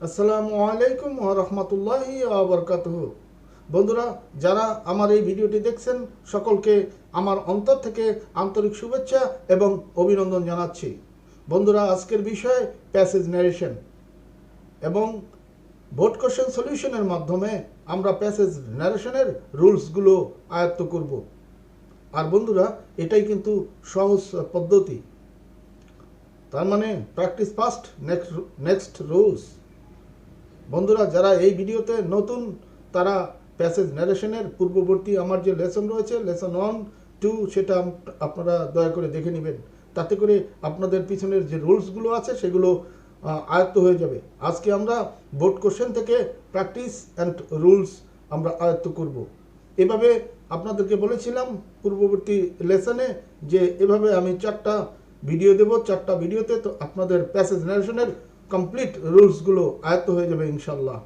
আসসালামু আলাইকুম ওয়া রাহমাতুল্লাহি ওয়া বারাকাতুহু। বন্ধুরা, যারা আমার এই ভিডিওটি দেখছেন সকলকে আমার অন্তর থেকে আন্তরিক শুভেচ্ছা এবং অভিনন্দন জানাচ্ছি। বন্ধুরা, আজকের বিষয় প্যাসেজ ন্যারেশন এবং ভোট কোশ্চেন সলিউশনের মাধ্যমে আমরা প্যাসেজ ন্যারেশনের রুলসগুলো আয়ত্ত করব। আর বন্ধুরা, এটাই কিন্তু সহজ পদ্ধতি। তার মানে প্র্যাকটিস ফার্স্ট, নেক্সট রুলস। বন্ধুরা, যারা এই ভিডিওতে নতুন তারা প্যাসেজ ন্যারেশনের পূর্ববর্তী আমার যে লেসন রয়েছে, লেসন 1, 2, সেটা আপনারা দয়া করে দেখে নেবেন। তাতে করে আপনাদের পিছনের যে রুলসগুলো আছে সেগুলো আয়ত্ত হয়ে যাবে। আজকে আমরা বোর্ড কোশ্চেন থেকে প্র্যাকটিস অ্যান্ড রুলস আমরা আয়ত্ত করব। এভাবে আপনাদেরকে বলেছিলাম পূর্ববর্তী লেসনে যে এভাবে আমি 4টা ভিডিও দেব। 4টা ভিডিওতে তো আপনাদের প্যাসেজ ন্যারেশনের কমপ্লিট রুলসগুলো আয়ত্ত হয়ে যাবে ইনশাল্লাহ।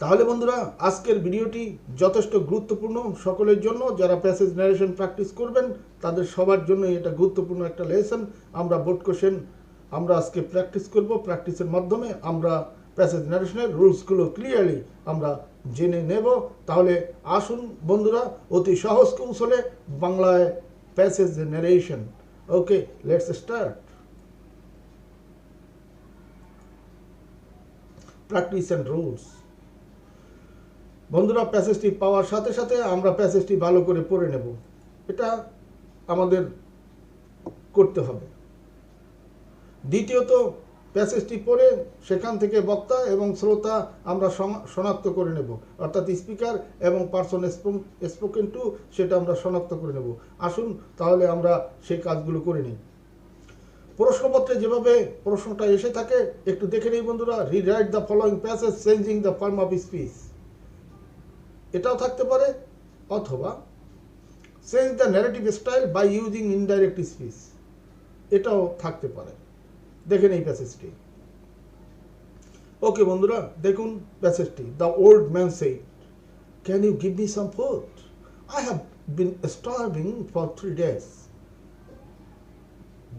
তাহলে বন্ধুরা, আজকের ভিডিওটি যথেষ্ট গুরুত্বপূর্ণ সকলের জন্য। যারা প্যাসেজ ন্যারেশন প্র্যাকটিস করবেন তাদের সবার জন্য এটা গুরুত্বপূর্ণ একটা লেসন। আমরা বোর্ড কোশ্চেন আমরা আজকে প্র্যাকটিস করব। প্র্যাকটিসের মাধ্যমে আমরা প্যাসেজ ন্যারেশনের রুলসগুলো ক্লিয়ারলি আমরা জেনে নেব। তাহলে আসুন বন্ধুরা, অতি সহজ কৌশলে বাংলায় passage narration. Okay, let's start. Practice and rules. বন্ধুরা, প্যাসেজটি পাওয়ার সাথে সাথে আমরা প্যাসেজটি ভালো করে পড়ে নেব। এটা আমাদের করতে হবে। দ্বিতীয়ত, প্যাসেজটি পড়ে সেখান থেকে বক্তা এবং শ্রোতা আমরা শনাক্ত করে নেব, অর্থাৎ স্পিকার এবং পার্সন স্পোকেন টু সেটা আমরা শনাক্ত করে নেব। আসুন তাহলে আমরা সেই কাজগুলো করে নিই। প্রশ্নপত্রে যেভাবে প্রশ্নটা এসে থাকে একটু দেখে নিই বন্ধুরা। Rewrite the following passage changing the form of speech, এটাও থাকতে পারে, অথবা change the narrative style by using indirect speech, এটাও থাকতে পারে। দেখে নেই প্যাসেজটি। ওকে বন্ধুরা, দেখুন প্যাসেজটি। The old man said, can you give me some food? I have been starving for 3 days.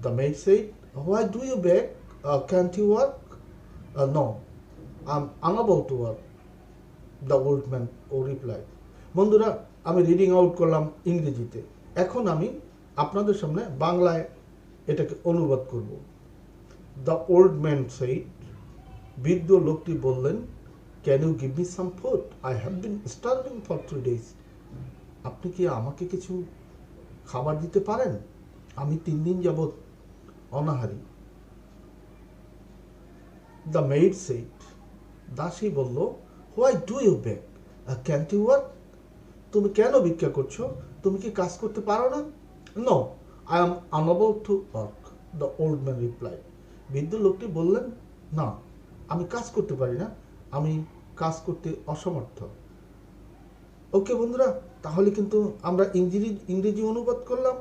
The maid said, why do you beg? Can't you work? No, I'm unable to work, the old man replied. বন্ধুরা, আমি reading out করলাম ইংরেজিতে। এখন আমি আপনাদের সামনে বাংলায় এটাকে অনুবাদ করব। দ্য ওল্ড ম্যান সেড, বৃদ্ধ লোকটি বললেন, can you give me some food? I have been starving for 3 days. আপনি কি আমাকে কিছু খাবার দিতে পারেন? আমি 3 দিন যাবৎ অনাহারী। দ্য মেড সেড, দাসী বলল, why do you beg? Can't you work? তুমি কেন ভিক্ষা করছো? তুমি কি কাজ করতে পারো না? No, I am unable to work, the old man replied. বৃদ্ধ লোকটি বললেন, না, আমি কাজ করতে পারি না, আমি কাজ করতে অসমর্থ। ওকে বন্ধুরা, তাহলে কিন্তু আমরা ইংরেজি অনুবাদ করলাম,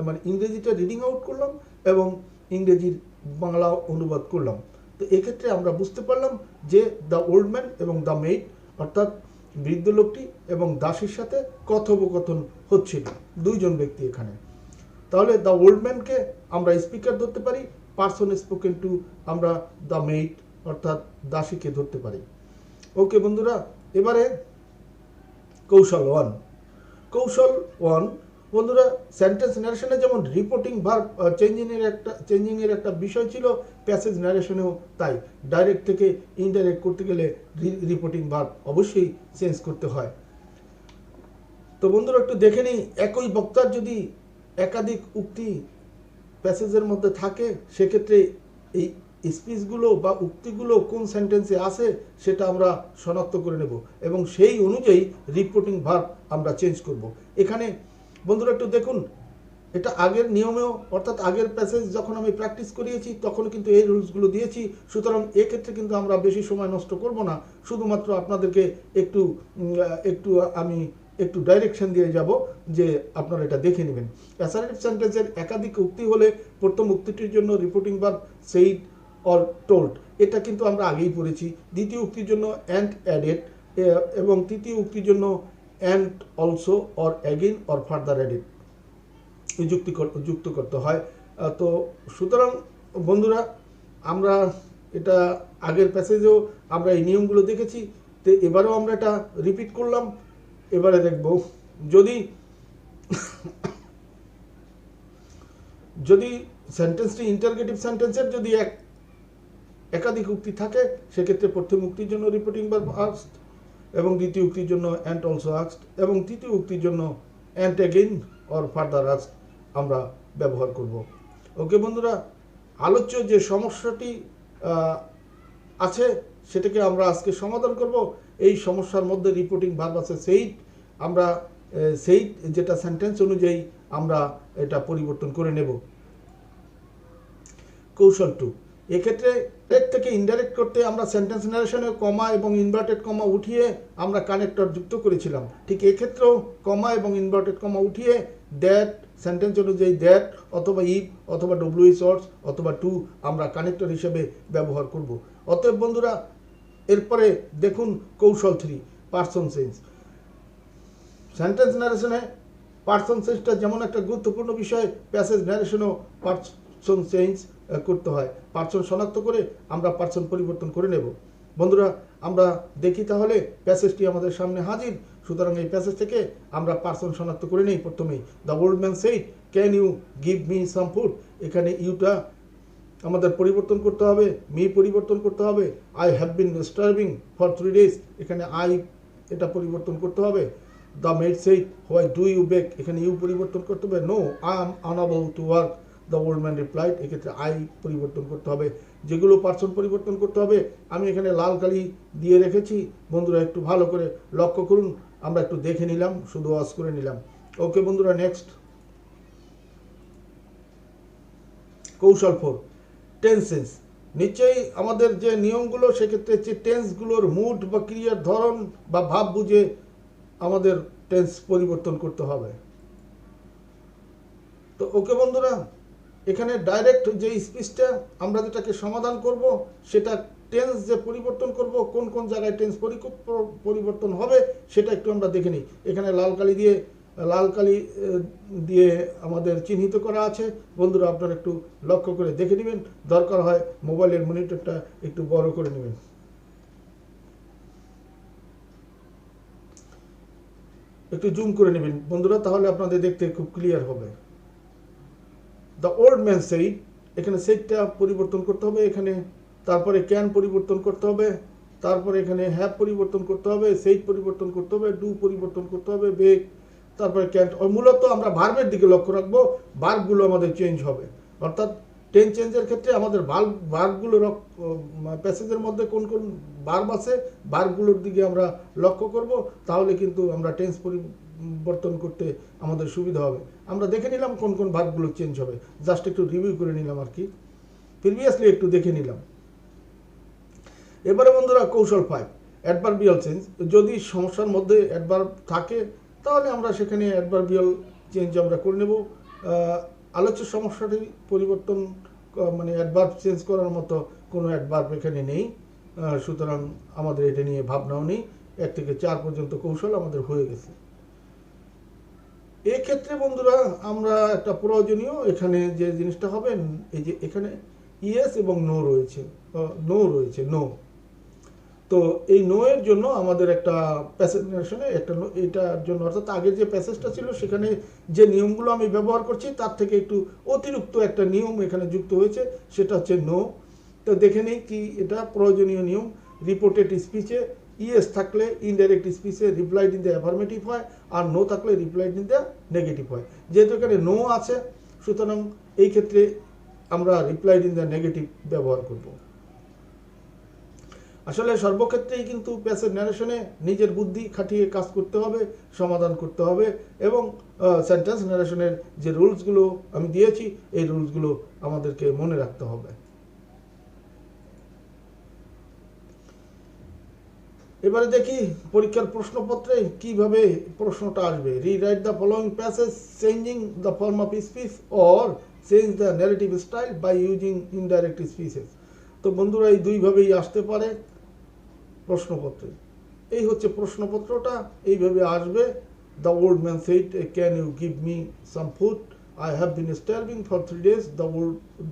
মানে ইংরেজিটা রিডিং আউট করলাম এবং ইংরেজির বাংলা অনুবাদ করলাম। তো এক্ষেত্রে আমরা বুঝতে পারলাম যে দ্য ওল্ড ম্যান এবং দ্য মেড, অর্থাৎ বৃদ্ধ লোকটি এবং দাসীর সাথে কথোপকথন হচ্ছিল, দুইজন ব্যক্তি এখানে। তাহলে দ্য ওল্ড ম্যানকে আমরা স্পিকার ধরতে পারি, পার্সন স্পোকেন টু আমরা দ্য মেড অর্থাৎ দাসীকে ধরতে পারি। ওকে বন্ধুরা, এবারে কৌশল 1। কৌশল 1 বন্ধুরা, সেন্টেন্স ন্যারেশনে যেমন রিপোর্টিং ভার্ব চেঞ্জিংয়ের একটা বিষয় ছিল, প্যাসেজ ন্যারেশনেও তাই। ডাইরেক্ট থেকে ইনডাইরেক্ট করতে গেলে রিপোর্টিং ভার্ব অবশ্যই চেঞ্জ করতে হয়। তো বন্ধুরা, একটু দেখে নিই, একই বক্তার যদি একাধিক উক্তি প্যাসেজের মধ্যে থাকে সেক্ষেত্রে এই স্পিচগুলো বা উক্তিগুলো কোন সেন্টেন্সে আছে সেটা আমরা শনাক্ত করে নেব এবং সেই অনুযায়ী রিপোর্টিং ভার্ব আমরা চেঞ্জ করব। এখানে বন্ধুরা একটু দেখুন, এটা আগের নিয়মেও, অর্থাৎ আগের প্যাসেজ যখন আমি প্র্যাকটিস করিয়েছি তখন কিন্তু এই রুলসগুলো দিয়েছি। সুতরাং এক্ষেত্রে কিন্তু আমরা বেশি সময় নষ্ট করব না, শুধুমাত্র আপনাদেরকে আমি একটু ডাইরেকশন দিয়ে যাব যে আপনারা এটা দেখে নেবেন। অ্যাসার্টিভ সেন্টেন্সের একাধিক উক্তি হলে প্রথম উক্তিটির জন্য reporting verb said or told, এটা কিন্তু আমরা আগেই পড়েছি। দ্বিতীয় উক্তির জন্য অ্যান্ড অ্যাডেড এবং তৃতীয় উক্তির জন্য and also or again or further added যুক্ত করতে হয়। তো সুতরাং বন্ধুরা, আমরা এটা আগের প্যাসেজেও আমরা এই নিয়মগুলো দেখেছি, তো এবারেও আমরা এটা রিপিট করলাম। এবারে দেখব যদি যদি সেন্টেন্সটি ইন্টারগেটিভ সেন্টেন্সের যদি একাধিক উক্তি থাকে, সেক্ষেত্রে প্রথম উক্তির জন্য রিপিটিং ভার্ব আস্কড এবং দ্বিতীয় উক্তির জন্য অ্যান্ড অলসো আস্কড এবং তৃতীয় উক্তির জন্য and again or further asked আমরা ব্যবহার করব। ওকে বন্ধুরা, আলোচ্য যে সমস্যাটি আছে সেটাকে আমরা আজকে সমাধান করব। এই সমস্যার মধ্যে রিপোর্টিং ভার্ব আছে সেইড, আমরা সেইড যেটা সেন্টেন্স অনুযায়ী আমরা এটা পরিবর্তন করে নেব। কৌশল 2, এক্ষেত্রে ডাইরেক্ট থেকে ইনডাইরেক্ট করতে আমরা সেন্টেন্স ন্যারেশনে কমা এবং ইনভার্টেড কমা উঠিয়ে আমরা কানেক্টর যুক্ত করেছিলাম। ঠিক এক্ষেত্রেও কমা এবং ইনভার্টেড কমা উঠিয়ে দ্যাট সেন্টেন্স অনুযায়ী দ্যাট অথবা ইফ অথবা ডব্লিউএইচ অর্স অথবা টু আমরা কানেক্টর হিসেবে ব্যবহার করব। অতএব বন্ধুরা, এরপরে দেখুন কৌশল 3, পার্সন চেঞ্জ। সেন্টেন্স ন্যারেশনে পার্সন চেঞ্জটা যেমন একটা গুরুত্বপূর্ণ বিষয়, প্যাসেজ ন্যারেশনও পার্সন চেঞ্জ করতে হয়। পার্সন শনাক্ত করে আমরা পার্সন পরিবর্তন করে নেব। বন্ধুরা, আমরা দেখি তাহলে প্যাসেজটি আমাদের সামনে হাজির। সুতরাং এই প্যাসেজ থেকে আমরা পার্সন শনাক্ত করে নেই। প্রথমেই the old man said can you give me some food, এখানে ইউটা আমাদের পরিবর্তন করতে হবে, মি পরিবর্তন করতে হবে। I have been starving for 3 days, এখানে আই এটা পরিবর্তন করতে হবে। The maid said why do you beg, এখানে ইউ পরিবর্তন করতে হবে। No I am unable to work, the old man replied, এক্ষেত্রে আই পরিবর্তন করতে হবে। যেগুলো পার্সন পরিবর্তন করতে হবে আমি এখানে লাল কালি দিয়ে রেখেছি, বন্ধুরা একটু ভালো করে লক্ষ্য করুন। আমরা একটু দেখে নিলাম, শুধু ওয়াজ করে নিলাম। ওকে বন্ধুরা, নেক্সট কৌশল 4, টেন্সেস। নিশ্চয়ই আমাদের যে নিয়মগুলো সেক্ষেত্রে যে টেন্সগুলোর মুড বা ক্রিয়ার ধরন বা ভাব বুঝে আমাদের টেন্স পরিবর্তন করতে হবে। তো ওকে বন্ধুরা, এখানে ডাইরেক্ট যে স্পিচটা আমরা যেটাকে সমাধান করব সেটা টেন্স যে পরিবর্তন করব, কোন কোন জায়গায় টেন্স পরিবর্তন হবে সেটা একটু আমরা দেখে নিই। এখানে লাল কালি দিয়ে আমাদের চিহ্নিত করা আছে। বন্ধুরা, আপনারা একটু লক্ষ্য করে দেখে নেবেন, দরকার হয় মোবাইলের মনিটরটা একটু বড় করে নেবেন। একটু জুম করে নেবেন বন্ধুরা, তাহলে আপনাদের দেখতে খুব ক্লিয়ার হবে। দ্য ওল্ড ম্যান সেইড, এখানে সেইডটা পরিবর্তন করতে হবে, এখানে তারপরে ক্যান পরিবর্তন করতে হবে, তারপরে এখানে হ্যাভ পরিবর্তন করতে হবে, সেইড পরিবর্তন করতে হবে, ডু পরিবর্তন করতে হবে, বেক, তারপরে ক্যান। মূলত আমরা ভার্বের দিকে লক্ষ্য রাখবো, ভার্বগুলো আমাদের চেঞ্জ হবে। অর্থাৎ টেন্স চেঞ্জের ক্ষেত্রে আমাদের ভার্বগুলো প্যাসেজের মধ্যে কোন কোন ভার্ব আছে ভার্বগুলোর দিকে আমরা লক্ষ্য করব, তাহলে কিন্তু আমরা টেন্স পরিবর্তন করতে আমাদের সুবিধা হবে। আমরা দেখে নিলাম কোন কোন ভার্বগুলো চেঞ্জ হবে, জাস্ট একটু রিভিউ করে নিলাম আর কি, প্রিভিয়াসলি একটু দেখে নিলাম। এবারে বন্ধুরা কৌশল 5, অ্যাডভার্বিয়াল চেঞ্জ। যদি সমস্যার মধ্যে অ্যাডভার্ব থাকে তাহলে আমরা সেখানে অ্যাডভার্বিয়াল চেঞ্জ আমরা করে নেব। আলোচ্য সমস্যাটি পরিবর্তন মানে অ্যাডভার্ব চেঞ্জ করার মতো কোনো অ্যাডভার্ব এখানে নেই, সুতরাং আমাদের এটা নিয়ে ভাবনাও নেই। 1 থেকে 4 পর্যন্ত কৌশল আমাদের হয়ে গেছে। এক্ষেত্রে বন্ধুরা আমরা একটা প্রয়োজনীয় এখানে যে জিনিসটা হবে, এই যে এখানে ইয়েস এবং নো রয়েছে, নো। তো এই নো এর জন্য আমাদের একটা প্যাসেজ ন্যারেশনে একটা এটার জন্য, অর্থাৎ আগের যে প্যাসেজটা ছিল সেখানে যে নিয়মগুলো আমি ব্যবহার করছি তার থেকে একটু অতিরিক্ত একটা নিয়ম এখানে যুক্ত হয়েছে, সেটা হচ্ছে নো। তো দেখে নিই কি এটা প্রয়োজনীয় নিয়ম। রিপোর্টেড স্পিচে ইয়েস থাকলে ইনডাইরেক্ট স্পিচে রিপ্লাইড ইন দ্য অ্যাফার্মেটিভ হয়, আর নো থাকলে রিপ্লাইড ইন দ্য নেগেটিভ হয়। যেহেতু এখানে নো আছে, সুতরাং এই ক্ষেত্রে আমরা রিপ্লাইড ইন দ্য নেগেটিভ ব্যবহার করব। আসলে সর্বক্ষেত্রেই কিন্তু প্যাসেজ ন্যারেশনে নিজের বুদ্ধি খাটিয়ে কাজ করতে হবে, সমাধান করতে হবে, এবং সেন্টেন্স ন্যারেশনের যে রুলসগুলো আমি দিয়েছি এই রুলসগুলো আমাদেরকে মনে রাখতে হবে। এবারে দেখি পরীক্ষার প্রশ্নপত্রে কিভাবে প্রশ্নটা আসবে। Rewrite the following passage changing the form of speech or change the narrative style by using indirect speeches. তো বন্ধুরা, এই দুইভাবেই আসতে পারে প্রশ্নপত্রে। এই হচ্ছে প্রশ্নপত্রটা, এইভাবে আসবে। The old man said can you give me some food, I have been starving for 3 days,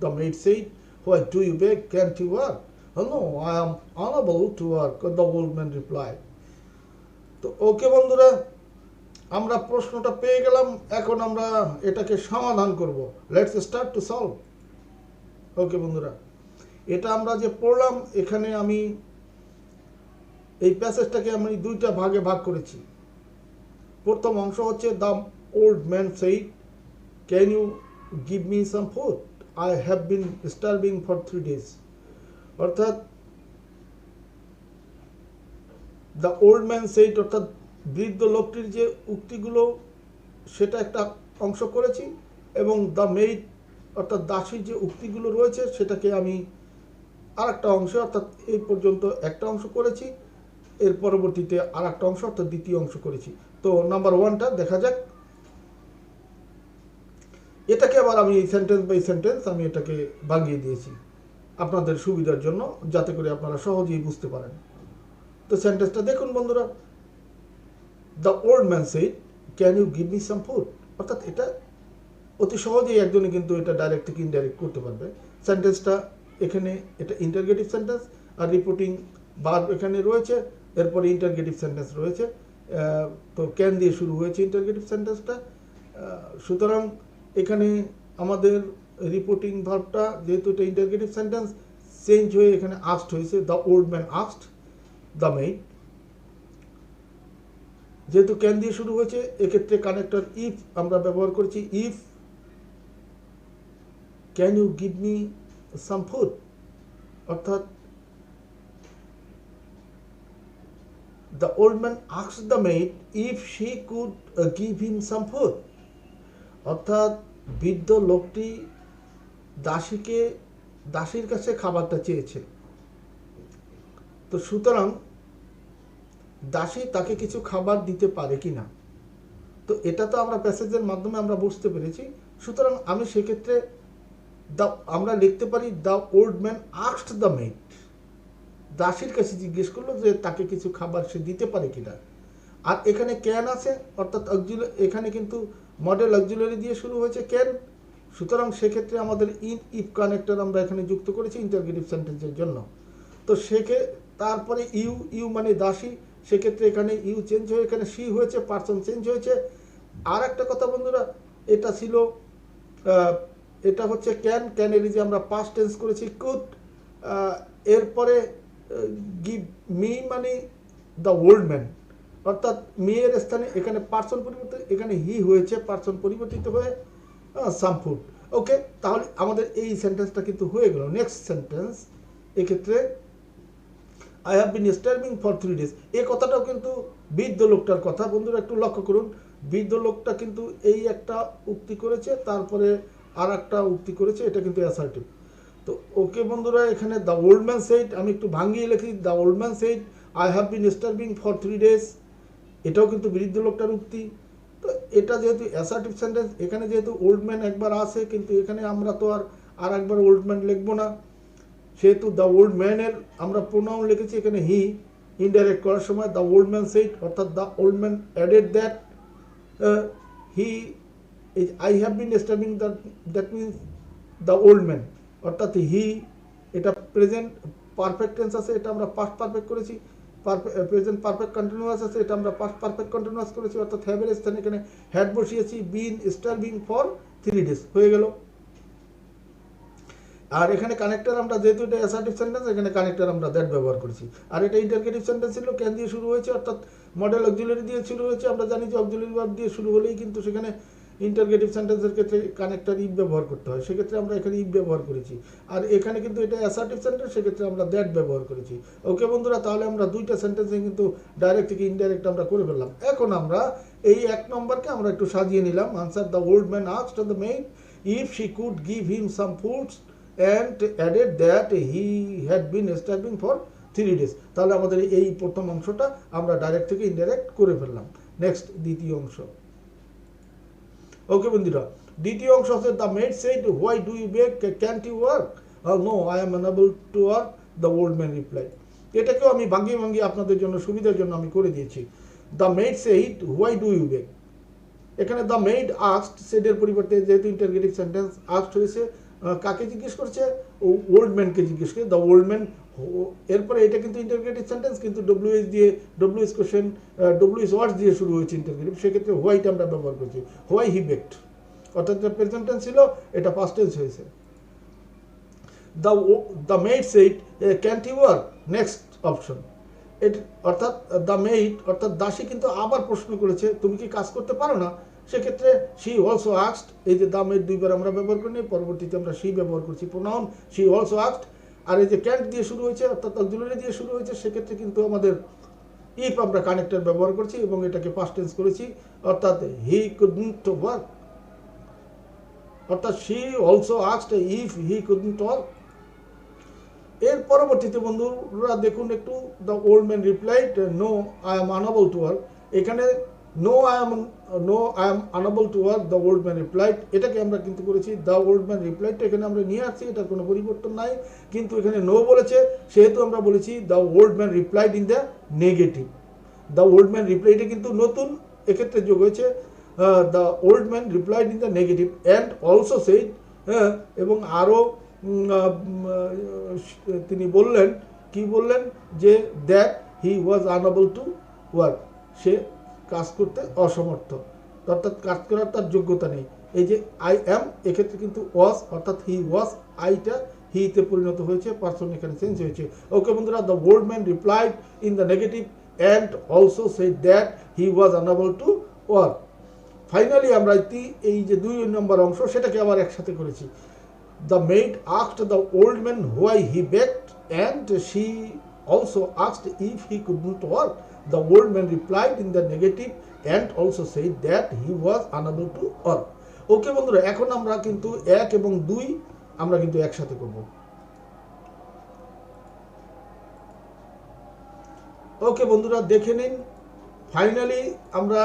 the maid said why do you beg, can't you work, No, I am unable to work, the old man replied. তো ওকে বন্ধুরা, আমরা প্রশ্নটা পেয়ে গেলাম, এখন আমরা এটাকে সমাধান করব। Let's start to solve. Okay বন্ধুরা, এটা আমরা যে পড়লাম, এখানে আমি এই প্যাসেজটাকে আমি দুইটা ভাগে ভাগ করেছি। প্রথম অংশ হচ্ছে the old man said, can you give me some food, I have been starving for 3 days। অর্থাৎ দ্য ওল্ড ম্যান সেইড অর্থাৎ বৃদ্ধ লোকটির যে উক্তিগুলো, সেটা একটা অংশ করেছি, এবং দ্য মেইড অর্থাৎ দাসীর যে উক্তিগুলো রয়েছে সেটাকে আমি আর একটা অংশ, অর্থাৎ এই পর্যন্ত একটা অংশ করেছি, এর পরবর্তীতে আর একটা অংশ অর্থাৎ দ্বিতীয় অংশ করেছি। তো নাম্বার 1টা দেখা যাক। এটাকে আবার আমি সেন্টেন্স বাই সেন্টেন্স আমি এটাকে ভাঙিয়ে দিয়েছি আপনাদের সুবিধার জন্য, যাতে করে আপনারা সহজেই বুঝতে পারেন। তো সেন্টেন্সটা দেখুন বন্ধুরা, the old man said, can you give me some food. অর্থাৎ এটা অতি সহজেই একজনে কিন্তু এটা ডাইরেক্ট থেকে ইনডাইরেক্ট করতে পারবে। সেন্টেন্সটা এখানে এটা ইন্টারগেটিভ সেন্টেন্স, আর রিপোর্টিং ভার্ব এখানে রয়েছে, এরপরে ইন্টারগেটিভ সেন্টেন্স রয়েছে। তো ক্যান দিয়ে শুরু হয়েছে ইন্টারগেটিভ সেন্টেন্সটা। সুতরাং এখানে আমাদের রিপোর্টিং ভার্বটা, যেহেতু এটা ইন্টারগেটিভ সেন্টেন্স, চেঞ্জ হয়ে এখানে আস্কড হয়েছে, the old man asked the maid. যেহেতু ক্যান দিয়ে শুরু হয়েছে, এক্ষেত্রে কানেক্টর ইফ আমরা ব্যবহার করেছি। If can you give me some food, অর্থাৎ the old man asked the maid if she could give him some food। অর্থাৎ বৃদ্ধ লোকটি দাসীর কাছে খাবারটা চেয়েছে। তো সুতরাং দাসী তাকে কিছু খাবার দিতে পারে কিনা, তো এটা তো আমরা প্যাসেজের মাধ্যমে আমরা বুঝতে পেরেছি। সুতরাং আমি সেক্ষেত্রে আমরা লিখতে পারি the old man asked the maid, দাসীর কাছে জিজ্ঞেস করলো যে তাকে কিছু খাবার সে দিতে পারে কিনা। আর এখানে ক্যান আছে, অর্থাৎ এখানে কিন্তু মডেল অক্সিলারি দিয়ে শুরু হয়েছে ক্যান। সুতরাং সেক্ষেত্রে আমাদের ইন ইফ কানেক্টর আমরা এখানে যুক্ত করেছি ইন্টারগেটিভ সেন্টেন্সের জন্য। তো তারপরে ইউ মানে দাসী, সেক্ষেত্রে এখানে ইউ চেঞ্জ হয়ে এখানে সি হয়েছে, পার্সন চেঞ্জ হয়েছে। আর একটা কথা বন্ধুরা, এটা ছিল এটা হচ্ছে ক্যানের যে আমরা পাস্ট টেন্স করেছি কুড, এরপরে গিভ মি মানে দ্য ওল্ড ম্যান, অর্থাৎ মেয়ের স্থানে এখানে পার্সন পরিবর্তন, এখানে হি হয়েছে, পার্সন পরিবর্তিত হয়ে সাম ফুড। ওকে, তাহলে আমাদের এই সেন্টেন্সটা কিন্তু হয়ে গেল। নেক্সট সেন্টেন্স, এক্ষেত্রে I have been starving for 3 days। এই কথাটাও কিন্তু বৃদ্ধ লোকটার কথা। বন্ধুরা একটু লক্ষ্য করুন, বৃদ্ধ লোকটা কিন্তু এই একটা উক্তি করেছে, তারপরে আর একটা উক্তি করেছে, এটা কিন্তু অ্যাসার্টিভ। তো ওকে বন্ধুরা, এখানে দ্য ওল্ড ম্যান সেইড আমি একটু ভাঙিয়ে লিখি, the old man said I have been starving for 3 days, এটাও কিন্তু বৃদ্ধ লোকটার উক্তি। তো এটা যেহেতু অ্যাসার্টিভ সেন্টেন্স, এখানে যেহেতু ওল্ড ম্যান একবার আসে, কিন্তু এখানে আমরা তো আর একবার ওল্ড ম্যান লিখবো না, সেহেতু দ্য ওল্ড ম্যানের আমরা প্রোনাউন লিখেছি এখানে হি। ইনডাইরেক্ট করার সময় দ্য ওল্ড ম্যান সেইড, অর্থাৎ the old man added that he I have been starving, that means the old man, অর্থাৎ হি এটা প্রেজেন্ট পারফেক্ট টেন্স আছে, এটা আমরা পাস্ট পারফেক্ট করেছি। প্রেজেন্ট পারফেক্ট কন্টিনিউয়াস আছে, এটা আমরা পাস্ট পারফেক্ট কন্টিনিউয়াস করেছি, অর্থাৎ হ্যাভের স্থানে এখানে হ্যাড বসিয়েছি। বিন স্টার্ভিং ফর 3 days হয়ে গেল। আর এখানে কানেক্টর আমরা, যেহেতু এটা অ্যাসার্টিভ সেন্টেন্স, এখানে কানেক্টর আমরা দ্যাট ব্যবহার করেছি। আর এটা ইন্টারগেটিভ সেন্টেন্স ছিল, ক্যান দিয়ে শুরু হয়েছে, অর্থাৎ মডেল অক্সিলারি দিয়ে শুরু হয়েছে। আমরা জানি যে অক্সিলারি ভার্ব দিয়ে শুরু হলেই কিন্তু সেখানে ইন্টারগেটিভ সেন্টেন্সের ক্ষেত্রে কানেক্টর ইফ ব্যবহার করতে হয়, সেক্ষেত্রে আমরা এখানে ইফ ব্যবহার করেছি। আর এখানে কিন্তু এটা অ্যাসার্টিভ সেন্টেন্স, সেক্ষেত্রে আমরা দ্যাট ব্যবহার করেছি। ওকে বন্ধুরা, তাহলে আমরা দুইটা সেন্টেন্সে কিন্তু ডাইরেক্ট থেকে ইনডাইরেক্ট আমরা করে ফেললাম। এখন আমরা এই 1 নম্বরকে আমরা একটু সাজিয়ে নিলাম। Answer the old man asked the maid if she could give him some foods and added that he had been starving for 3 days। তাহলে আমাদের এই প্রথম অংশটা আমরা ডাইরেক্ট থেকে ইনডাইরেক্ট করে ফেললাম। নেক্সট দ্বিতীয় অংশ। ওকে বন্ধুরা, দ্বিতীয় অংশ হচ্ছে the maid said why do you beg, can't you work, no I am unable to work, the old man replied. এটাকেও আমি ভাঙিয়ে আপনাদের জন্য সুবিধার জন্য আমি করে দিয়েছি। The maid said why do you beg, এখানে দ্য মেড আস্কড, সেডের পরিবর্তে যেহেতু ইন্টারগেটিভ সেন্টেন্স আস্কড হয়েছে, কাকে জিজ্ঞেস করছে? ওল্ড ম্যানকে জিজ্ঞেস করে, দ্য ওল্ড ম্যান। এরপরে এটা কিন্তু ইন্টারগ্রেটিভ সেন্টেন্স, কিন্তু ডব্লিউএস দিয়ে, ডব্লিউএস কোশ্চেন, ডব্লিউএস ওয়ার্ডস দিয়ে শুরু হয়েছে ইন্টারগ্রেটিভ, সেক্ষেত্রে হোয়াইট আমরা ব্যবহার করছি, হোয়াই হি বেকড, অর্থাৎ এটা প্রেজেন্ট টেন্স ছিল, এটা পাস্ট টেন্স হয়েছে। The maid said can't you work, next option. অর্থাৎ দ্য মেড অর্থাৎ দাসী কিন্তু আবার প্রশ্ন করেছে, তুমি কি কাজ করতে পারো না? সেক্ষেত্রে শি অলসো আস্কড, এই যে দ্য মেড দুইবার আমরা ব্যবহার করিনি, পরবর্তীতে আমরা শি ব্যবহার করছি, প্রোনাউন শি অলসো আস্কড। আর এই যে ক্যান্ট দিয়ে শুরু হয়েছে অর্থাৎ অক্সিলারি দিয়ে শুরু হয়েছে, সেক্ষেত্রে কিন্তু আমাদের ইফ আমরা কানেক্টর ব্যবহার করছি এবং এটাকে পাস্ট টেন্স করেছি, অর্থাৎ হি কুডন্ট ওয়ার্ক, অর্থাৎ she also asked if he couldn't work. এর পরবর্তীতে বন্ধুরা দেখুন একটু, the old man replied no I am unable to work. এখানে no I am unable to work, the old man replied, এটাকে আমরা কিন্তু করেছি দ্য ওল্ড ম্যান রিপ্লাইডটা এখানে আমরা নিয়ে আসছি, এটার কোনো পরিবর্তন নাই, কিন্তু এখানে নো বলেছে সেহেতু আমরা বলেছি the old man replied in the negative. The old man রিপ্লাইডে কিন্তু নতুন এক্ষেত্রে যোগ হয়েছে, the old man replied in the negative and also said, এবং আরও তিনি বললেন, কি বললেন, যে that he was unable to work, সে কাজ করতে অসমর্থ, অর্থাৎ কাজ করার তার যোগ্যতা নেই। এই যে আই অ্যাম এক্ষেত্রে কিন্তু ওয়াজ, অর্থাৎ হি ওয়াজ, আইটা হিতে পরিণত হয়েছে, পারসন এখানে চেঞ্জ হয়েছে। ওকে বন্ধুরা, the old man replied in the negative and also said that he was unable to work. Finally আমরা এই যে 2 নম্বর অংশ সেটাকে আবার একসাথে করেছি। The maid asked the old man why he begged, and she also asked if he couldn't work. The old man replied in the negative and also said that he was unable to work. ওকে বন্ধুরা, এখন আমরা কিন্তু 1 এবং 2 আমরা কিন্তু একসাথে করব। ওকে বন্ধুরা, দেখে নিন, ফাইনালি আমরা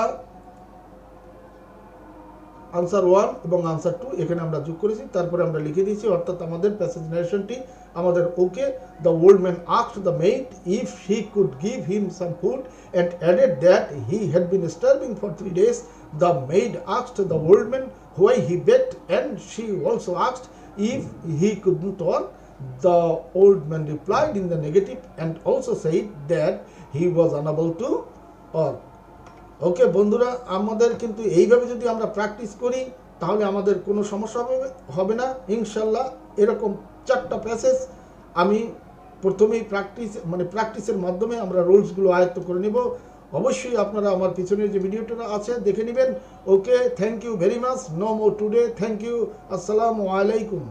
আনসার 1 এবং আনসার 2 এখানে আমরা যোগ করেছি, তারপরে আমরা লিখে দিয়েছি, অর্থাৎ আমাদের প্যাসেজ ন্যারেশনটি আমাদের okay. The old man asked the maid if he could give him some food and added that he had been starving for 3 days. The maid asked the old man why he begged and she also asked if he couldn't work. The old man replied in the negative and also said that he was unable to work. Okay বন্ধুরা, আমাদের কিন্তু এইভাবে যদি আমরা practice করি তাহলে আমাদের কোনো সমস্যা হবে না ইনশাল্লাহ। এরকম 4টা প্যাসেজ আমি প্রথমেই প্র্যাকটিসের মাধ্যমে আমরা রুলসগুলো আয়ত্ত করে নেব। অবশ্যই আপনারা আমার পিছনের যে ভিডিওটা আছে দেখে নেবেন। Okay, thank you very much, no more today, thank you, আসসালামু আলাইকুম।